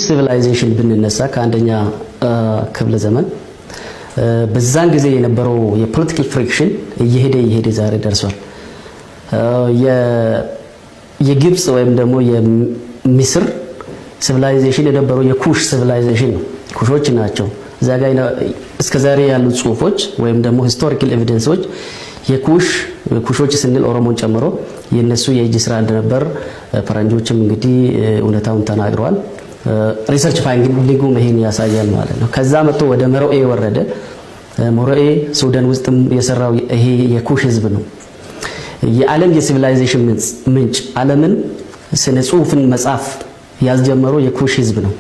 ሲቪላይዜሽን ብንነሳ ከአንደኛ ክፍለ ዘመን በዛን ጊዜ የነበረው የፖለቲካል ፍሪክሽን እየሄደ ዛሬ ደርሷል። የግብጽ ወይም ደግሞ የምስር ሲቪላይዜሽን የነበረው የኩሽ ሲቪላይዜሽን ነው። ኩሾች ናቸው። እዛ ጋር እስከዛሬ ያሉ ጽሁፎች ወይም ደግሞ ሂስቶሪካል ኤቪደንሶች ኩሾች ስንል ኦሮሞን ጨምሮ የነሱ የእጅ ስራ እንደነበር ፈረንጆችም እንግዲህ እውነታውን ተናግረዋል። ሪሰርች ፋይንዲንጉም ይሄን ያሳያል ማለት ነው። ከዛ መጥቶ ወደ መሮኤ ወረደ። መሮኤ ሱዳን ውስጥም የሰራው ይሄ የኩሽ ህዝብ ነው። የዓለም የሲቪላይዜሽን ምንጭ ዓለምን ስነ ጽሁፍን መጻፍ ያስጀመረው የኩሽ ህዝብ ነው።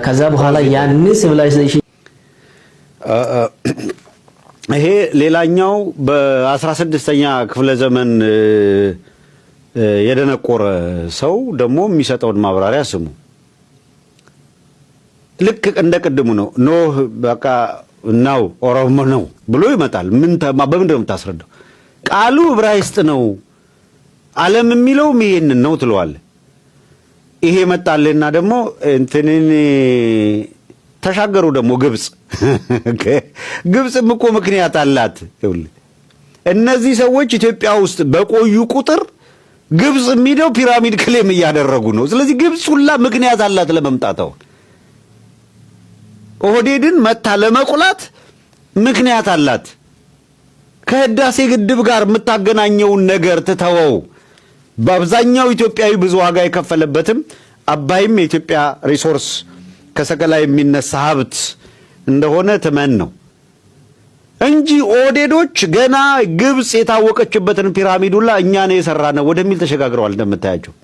ከዛ በኋላ ያን ሲቪላይዜሽን ይሄ ሌላኛው በ16ኛ ክፍለ ዘመን የደነቆረ ሰው ደግሞ የሚሰጠውን ማብራሪያ ስሙ። ልክ እንደቀድሙ ነው። ኖህ በቃ ነው ኦሮሞ ነው ብሎ ይመጣል። በምንድን ነው የምታስረዳው? ቃሉ ዕብራይስጥ ነው፣ ዓለም የሚለው ይሄንን ነው ትለዋለህ። ይሄ መጣልና ደግሞ እንትንን ተሻገሩ ደግሞ ግብጽም እኮ ምክንያት አላት። እነዚህ ሰዎች ኢትዮጵያ ውስጥ በቆዩ ቁጥር ግብጽ የሚለው ፒራሚድ ክሌም እያደረጉ ነው። ስለዚህ ግብጽ ሁላ ምክንያት አላት ለመምጣታው። ኦህዴድን መታ ለመቁላት ምክንያት አላት። ከህዳሴ ግድብ ጋር የምታገናኘውን ነገር ትተወው። በአብዛኛው ኢትዮጵያዊ ብዙ ዋጋ የከፈለበትም አባይም የኢትዮጵያ ሪሶርስ ከሰከላ የሚነሳ ሀብት እንደሆነ ተመን ነው እንጂ ኦህዴዶች ገና ግብጽ የታወቀችበትን ፒራሚድ ሁላ እኛ ነው የሰራነው ወደሚል ተሸጋግረዋል። እንደምታያቸው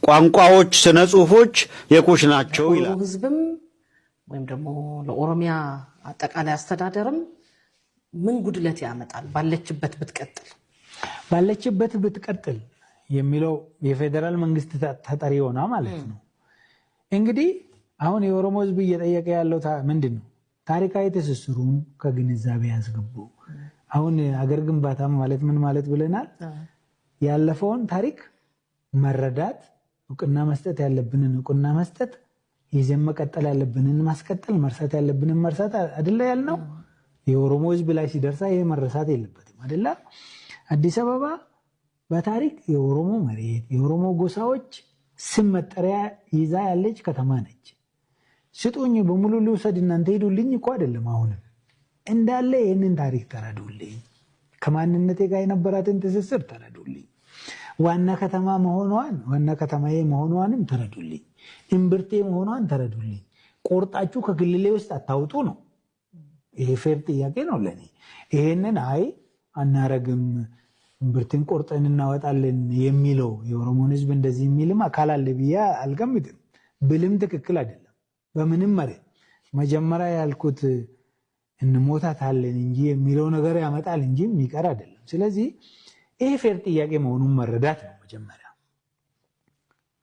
ቋንቋዎች፣ ስነ ጽሁፎች የኩሽ ናቸው ይላል። ህዝብም ወይም ደግሞ ለኦሮሚያ አጠቃላይ አስተዳደርም ምን ጉድለት ያመጣል? ባለችበት ብትቀጥል የሚለው የፌደራል መንግስት ተጠሪ ሆና ማለት ነው። እንግዲህ አሁን የኦሮሞ ህዝብ እየጠየቀ ያለው ምንድነው? ታሪካዊ ትስስሩን ከግንዛቤ ያስገቡ። አሁን አገር ግንባታ ማለት ምን ማለት ብለናል? ያለፈውን ታሪክ መረዳት፣ እውቅና መስጠት ያለብንን እውቅና መስጠት፣ ይዘን መቀጠል ያለብንን ማስቀጠል፣ መርሳት ያለብንን መርሳት አይደለ ያልነው? የኦሮሞ ህዝብ ላይ ሲደርሳ ይሄ መረሳት የለበትም አይደለ? አዲስ አበባ በታሪክ የኦሮሞ መሬት የኦሮሞ ጎሳዎች ስም መጠሪያ ይዛ ያለች ከተማ ነች። ስጡኝ በሙሉ ልውሰድ እናንተ ሄዱልኝ እኮ አይደለም። አሁንም እንዳለ ይህንን ታሪክ ተረዱልኝ። ከማንነቴ ጋር የነበራትን ትስስር ተረዱልኝ። ዋና ከተማዬ መሆኗንም ተረዱልኝ። እምብርቴ መሆኗን ተረዱልኝ። ቆርጣችሁ ከክልሌ ውስጥ አታውጡ ነው። ይሄ ፌር ጥያቄ ነው ለኔ። ይሄንን አይ አናረግም እምብርትን ቆርጠን እናወጣለን የሚለው የኦሮሞን ህዝብ እንደዚህ የሚልም አካል አለ ብዬ አልገምትም። ብልም ትክክል አይደለም። በምንም መሬት መጀመሪያ ያልኩት እንሞታታለን እንጂ የሚለው ነገር ያመጣል እንጂ የሚቀር አይደለም። ስለዚህ ይሄ ፌር ጥያቄ መሆኑን መረዳት ነው መጀመሪያ።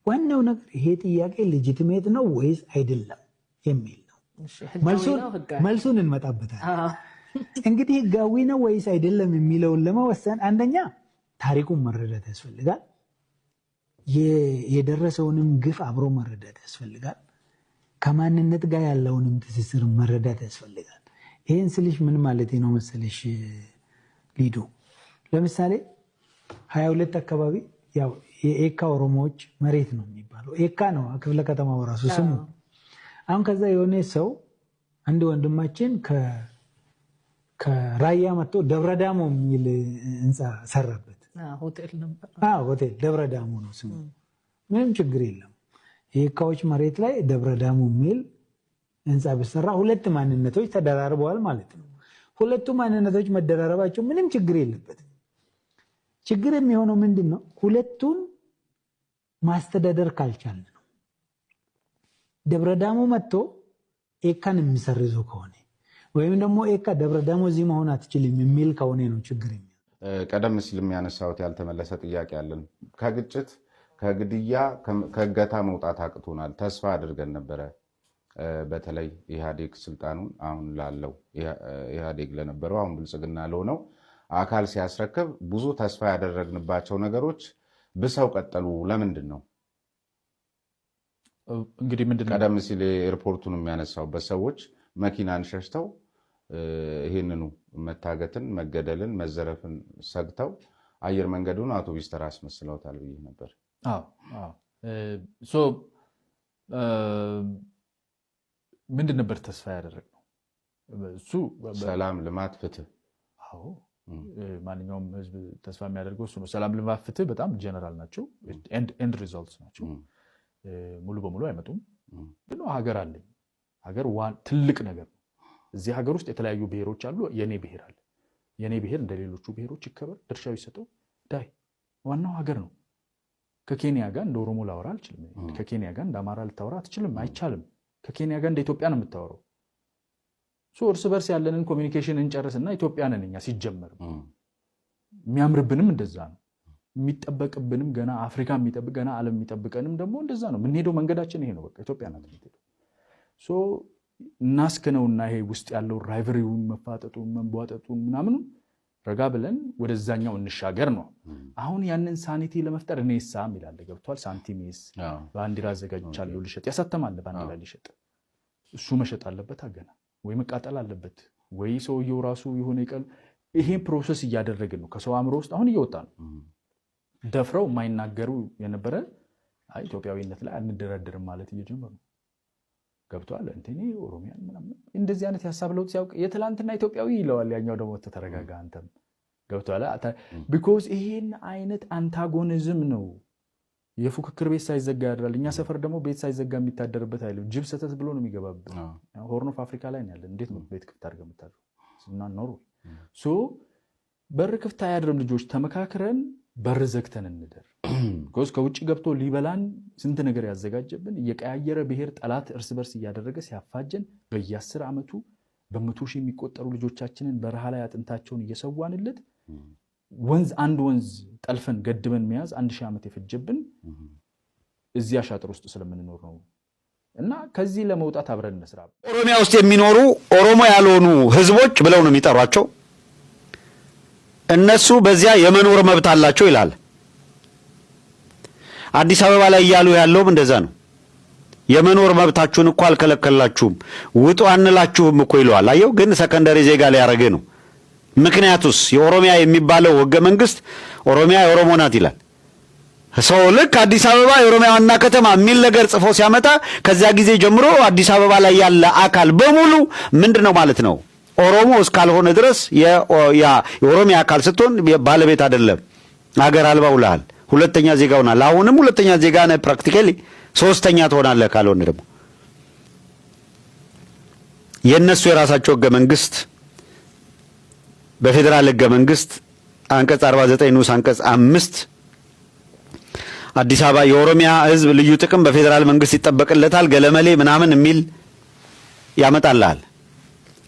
ዋናው ነገር ይሄ ጥያቄ ሌጂቲሜት ነው ወይስ አይደለም የሚል ነው። መልሱን እንመጣበታለን። እንግዲህ ህጋዊ ነው ወይስ አይደለም የሚለውን ለመወሰን አንደኛ ታሪኩን መረዳት ያስፈልጋል። የደረሰውንም ግፍ አብሮ መረዳት ያስፈልጋል። ከማንነት ጋር ያለውንም ትስስር መረዳት ያስፈልጋል። ይሄን ስልሽ ምን ማለት ነው መሰለሽ ሊዱ? ለምሳሌ 22 አካባቢ ያው የኤካ ኦሮሞዎች መሬት ነው የሚባለው። ኤካ ነው ክፍለ ከተማው ራሱ ስሙ። አሁን ከዛ የሆነ ሰው አንድ ወንድማችን ከራያ መጥቶ ደብረዳሞ የሚል ህንፃ ሰራበት። ሆቴል ነበር። ሆቴል ደብረዳሞ ነው ስሙ። ምንም ችግር የለም። የኤካዎች መሬት ላይ ደብረዳሞ የሚል ህንፃ ቢሰራ ሁለት ማንነቶች ተደራርበዋል ማለት ነው። ሁለቱ ማንነቶች መደራረባቸው ምንም ችግር የለበትም። ችግር የሚሆነው ምንድነው? ሁለቱን ማስተዳደር ካልቻለ ነው። ደብረዳሞ መጥቶ ኤካን የሚሰርዙ ከሆነ ወይም ደግሞ ኤካ ደብረዳሞ እዚህ መሆን አትችልም የሚል ከሆነ ነው ችግር የሚሆነው። ቀደም ሲል የሚያነሳውት ያልተመለሰ ጥያቄ አለን። ከግጭት ከግድያ ከእገታ መውጣት አቅቶናል። ተስፋ አድርገን ነበረ። በተለይ ኢህአዴግ ስልጣኑን አሁን ላለው ኢህአዴግ ለነበረው አሁን ብልጽግና ለሆነው አካል ሲያስረክብ ብዙ ተስፋ ያደረግንባቸው ነገሮች ብሰው ቀጠሉ። ለምንድን ነው? እንግዲህ ምንድነው ቀደም ሲል ኤርፖርቱን የሚያነሳውበት ሰዎች መኪናን ሸሽተው ይሄንኑ መታገትን፣ መገደልን፣ መዘረፍን ሰግተው አየር መንገዱን አውቶቡስ ተራ አስመስለውታል ብዬ ነበር። ምንድን ነበር ተስፋ ያደረግነው? እሱ ሰላም፣ ልማት፣ ፍትህ። ማንኛውም ህዝብ ተስፋ የሚያደርገው እሱ ነው። ሰላም፣ ልማት፣ ፍትህ በጣም ጀነራል ናቸው፣ ኤንድ ሪዛልትስ ናቸው። ሙሉ በሙሉ አይመጡም። ግን ሀገር አለኝ፣ ሀገር ትልቅ ነገር ነው። እዚህ ሀገር ውስጥ የተለያዩ ብሔሮች አሉ። የኔ ብሔር አለ። የኔ ብሔር እንደሌሎቹ ብሔሮች ይከበር፣ ድርሻው ይሰጠው። ዳይ ዋናው ሀገር ነው። ከኬንያ ጋር እንደ ኦሮሞ ላወራ አልችልም። ከኬንያ ጋር እንደ አማራ ልታወራ አትችልም፣ አይቻልም። ከኬንያ ጋር እንደ ኢትዮጵያ ነው የምታወራው። እርስ በርስ ያለንን ኮሚኒኬሽን እንጨርስና ኢትዮጵያ ነን እኛ። ሲጀመር የሚያምርብንም እንደዛ ነው። የሚጠበቅብንም ገና አፍሪካ የሚጠብቅ ገና ዓለም የሚጠብቀንም ደግሞ እንደዛ ነው። የምንሄደው መንገዳችን ይሄ ነው። በቃ ኢትዮጵያ ናት የምትሄደው። እናስከነውና ይሄ ውስጥ ያለው ራይቨሪውን፣ መፋጠጡን፣ መንቧጠጡን ምናምን ረጋ ብለን ወደዛኛው እንሻገር ነው። አሁን ያንን ሳኒቲ ለመፍጠር እኔ ሳም ይላል ገብቷል። ሳንቲሜስ ባንዲራ አዘጋጅቻለሁ ልሸጥ፣ ያሳተማል ባንዲራ ሊሸጥ። እሱ መሸጥ አለበት አገና ወይ መቃጠል አለበት ወይ ሰውየው ራሱ የሆነ ይቀል። ይሄን ፕሮሰስ እያደረግን ነው። ከሰው አእምሮ ውስጥ አሁን እየወጣ ነው። ደፍረው የማይናገሩ የነበረ ኢትዮጵያዊነት ላይ አንደረደርም ማለት እየጀመሩ ገብቷል። እንተኔ ኦሮሚያን ምናምን እንደዚህ አይነት ያሳብ ለውጥ ሲያውቅ የትላንትና ኢትዮጵያዊ ይለዋል። ያኛው ደግሞ ተረጋጋ አንተም ገብቷል። ቢኮዝ ይሄን አይነት አንታጎኒዝም ነው። የፉክክር ቤት ሳይዘጋ ያድራል። እኛ ሰፈር ደግሞ ቤት ሳይዘጋ የሚታደርበት አይደለም። ጅብ ሰተት ብሎ ነው የሚገባበት። ሆርን ኦፍ አፍሪካ ላይ ያለን እንዴት ነው ቤት ክፍት አድርገን የምታድረው? እና ኖሩ በር ክፍት አያድርም። ልጆች ተመካክረን በር ዘግተን እንደር ቢኮዝ ከውጭ ገብቶ ሊበላን ስንት ነገር ያዘጋጀብን እየቀያየረ ብሔር ጠላት እርስ በርስ እያደረገ ሲያፋጀን በየ10 ዓመቱ በመቶ ሺህ የሚቆጠሩ ልጆቻችንን በረሃ ላይ አጥንታቸውን እየሰዋንለት አንድ ወንዝ ጠልፈን ገድበን መያዝ 1000 ዓመት የፈጀብን እዚያ ሻጥር ውስጥ ስለምንኖር ነው። እና ከዚህ ለመውጣት አብረን እንስራ። ኦሮሚያ ውስጥ የሚኖሩ ኦሮሞ ያልሆኑ ህዝቦች ብለው ነው የሚጠሯቸው። እነሱ በዚያ የመኖር መብት አላቸው ይላል። አዲስ አበባ ላይ ያሉ ያለውም እንደዛ ነው። የመኖር መብታችሁን እኮ አልከለከላችሁም፣ ውጡ አንላችሁም እኮ ይለዋል። አየው፣ ግን ሰከንደሪ ዜጋ ላይ ያረገ ነው። ምክንያቱስ የኦሮሚያ የሚባለው ህገ መንግስት ኦሮሚያ የኦሮሞ ናት ይላል። ሰው ልክ አዲስ አበባ የኦሮሚያ ዋና ከተማ የሚል ነገር ጽፎ ሲያመጣ ከዚያ ጊዜ ጀምሮ አዲስ አበባ ላይ ያለ አካል በሙሉ ምንድነው ማለት ነው? ኦሮሞ እስካልሆነ ድረስ የኦሮሚያ አካል ስትሆን ባለቤት አይደለም፣ ሀገር አልባ ውለሃል፣ ሁለተኛ ዜጋ ሆናል። አሁንም ሁለተኛ ዜጋ ነህ፣ ፕራክቲካሊ ሶስተኛ ትሆናለህ። ካልሆነ ደግሞ የነሱ የራሳቸው ህገ መንግስት በፌደራል ህገ መንግስት አንቀጽ 49 ንዑስ አንቀጽ 5 አዲስ አበባ የኦሮሚያ ህዝብ ልዩ ጥቅም በፌደራል መንግስት ይጠበቅለታል ገለመሌ ምናምን የሚል ያመጣልሃል።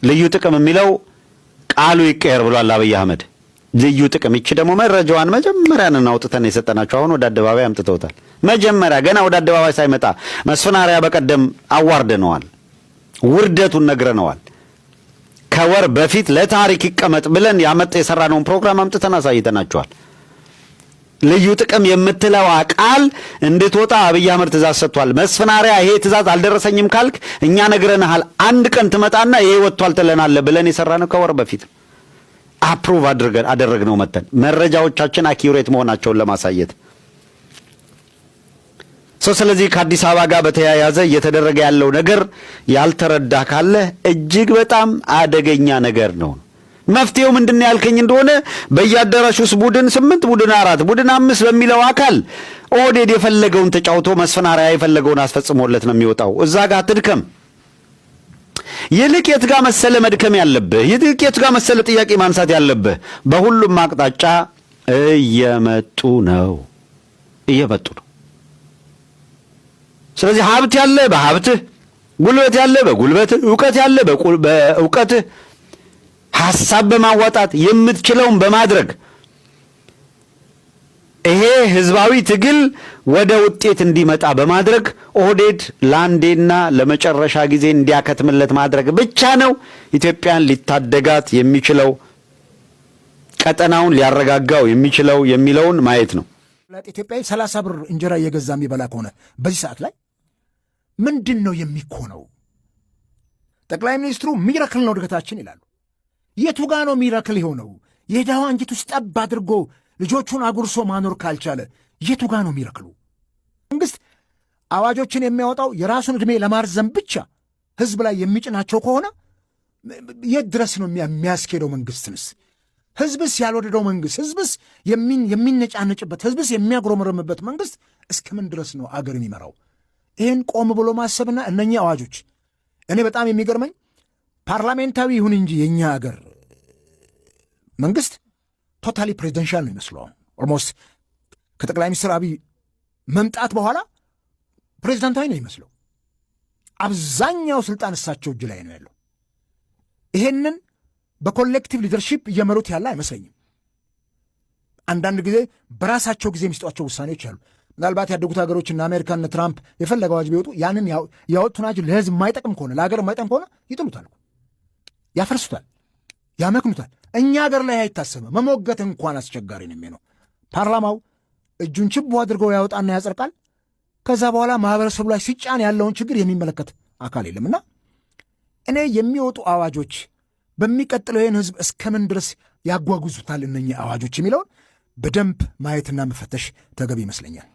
ልዩ ጥቅም የሚለው ቃሉ ይቀየር ብሏል አብይ አህመድ። ልዩ ጥቅም ይቺ ደግሞ መረጃዋን መጀመሪያን አውጥተን የሰጠናቸው አሁን ወደ አደባባይ አምጥተውታል። መጀመሪያ ገና ወደ አደባባይ ሳይመጣ መስፈናሪያ በቀደም አዋርደነዋል፣ ውርደቱን ነግረነዋል። ከወር በፊት ለታሪክ ይቀመጥ ብለን የሰራነውን ፕሮግራም አምጥተን አሳይተናቸዋል። ልዩ ጥቅም የምትለው ቃል እንድትወጣ አብይ አህመድ ትእዛዝ ሰጥቷል። መስፈናሪያ ይሄ ትእዛዝ አልደረሰኝም ካልክ እኛ ነግረናል፣ አንድ ቀን ትመጣና ይሄ ወጥቷል ትለናለህ ብለን የሰራነው ከወር በፊት አፕሩቭ አደረግነው መተን መረጃዎቻችን አኪዩሬት መሆናቸውን ለማሳየት ስለዚህ ከአዲስ አበባ ጋር በተያያዘ እየተደረገ ያለው ነገር ያልተረዳ ካለ እጅግ በጣም አደገኛ ነገር ነው። መፍትሄው ምንድነው ያልከኝ እንደሆነ በየአዳራሹ ውስጥ ቡድን 8 ቡድን 4 ቡድን 5 በሚለው አካል ኦህዴድ የፈለገውን ተጫውቶ መስፈናሪያ የፈለገውን አስፈጽሞለት ነው የሚወጣው። እዛ ጋር ትድከም። ይልቅ የት ጋር መሰለ መድከም ያለብህ፣ ይልቅ የት ጋር መሰለ ጥያቄ ማንሳት ያለብህ፣ በሁሉም አቅጣጫ እየመጡ ነው። ስለዚህ ሀብት ያለ በሀብትህ፣ ጉልበት ያለ በጉልበትህ፣ ዕውቀት ያለ በዕውቀትህ፣ ሐሳብ በማዋጣት የምትችለውን በማድረግ ይሄ ህዝባዊ ትግል ወደ ውጤት እንዲመጣ በማድረግ ኦህዴድ ለአንዴና ለመጨረሻ ጊዜ እንዲያከትምለት ማድረግ ብቻ ነው ኢትዮጵያን ሊታደጋት የሚችለው፣ ቀጠናውን ሊያረጋጋው የሚችለው የሚለውን ማየት ነው። ኢትዮጵያዊ 30 ብር እንጀራ እየገዛ የሚበላ ከሆነ በዚህ ሰዓት ላይ ምንድን ነው የሚኮነው? ጠቅላይ ሚኒስትሩ ሚራክል ነው እድገታችን ይላሉ። የቱ ጋ ነው ሚራክል የሆነው? የድሃው አንጀት ውስጥ ጠብ አድርጎ ልጆቹን አጉርሶ ማኖር ካልቻለ የቱ ጋ ነው ሚራክሉ? መንግሥት አዋጆችን የሚያወጣው የራሱን ዕድሜ ለማርዘም ብቻ ሕዝብ ላይ የሚጭናቸው ከሆነ የት ድረስ ነው የሚያስኬደው? መንግሥትንስ ሕዝብስ ያልወደደው መንግሥት፣ ሕዝብስ የሚነጫነጭበት፣ ሕዝብስ የሚያጉረመረምበት መንግሥት እስከምን ድረስ ነው አገር የሚመራው? ይህን ቆም ብሎ ማሰብና እነኚህ አዋጆች እኔ በጣም የሚገርመኝ ፓርላሜንታዊ ይሁን እንጂ የእኛ አገር መንግሥት ቶታሊ ፕሬዚደንሻል ነው ይመስለው። ኦልሞስት ከጠቅላይ ሚኒስትር አብይ መምጣት በኋላ ፕሬዚዳንታዊ ነው ይመስለው። አብዛኛው ስልጣን እሳቸው እጅ ላይ ነው ያለው። ይሄንን በኮሌክቲቭ ሊደርሺፕ እየመሩት ያለ አይመስለኝም። አንዳንድ ጊዜ በራሳቸው ጊዜ የሚሰጧቸው ውሳኔዎች አሉ። ምናልባት ያደጉት ሀገሮችና አሜሪካና ትራምፕ የፈለገ አዋጅ ቢወጡ ያንን ያወጡትን አዋጅ ለሕዝብ የማይጠቅም ከሆነ ለሀገር የማይጠቅም ከሆነ ይጥሉታል፣ ያፈርሱታል፣ ያመክኑታል። እኛ ሀገር ላይ አይታሰብም። መሞገት እንኳን አስቸጋሪ ነው የሚሆነው። ፓርላማው እጁን ችቦ አድርገው ያወጣና ያጸድቃል። ከዛ በኋላ ማህበረሰቡ ላይ ሲጫን ያለውን ችግር የሚመለከት አካል የለምና እኔ የሚወጡ አዋጆች በሚቀጥለው ይህን ሕዝብ እስከምን ድረስ ያጓጉዙታል እነኚህ አዋጆች የሚለውን በደንብ ማየትና መፈተሽ ተገቢ ይመስለኛል።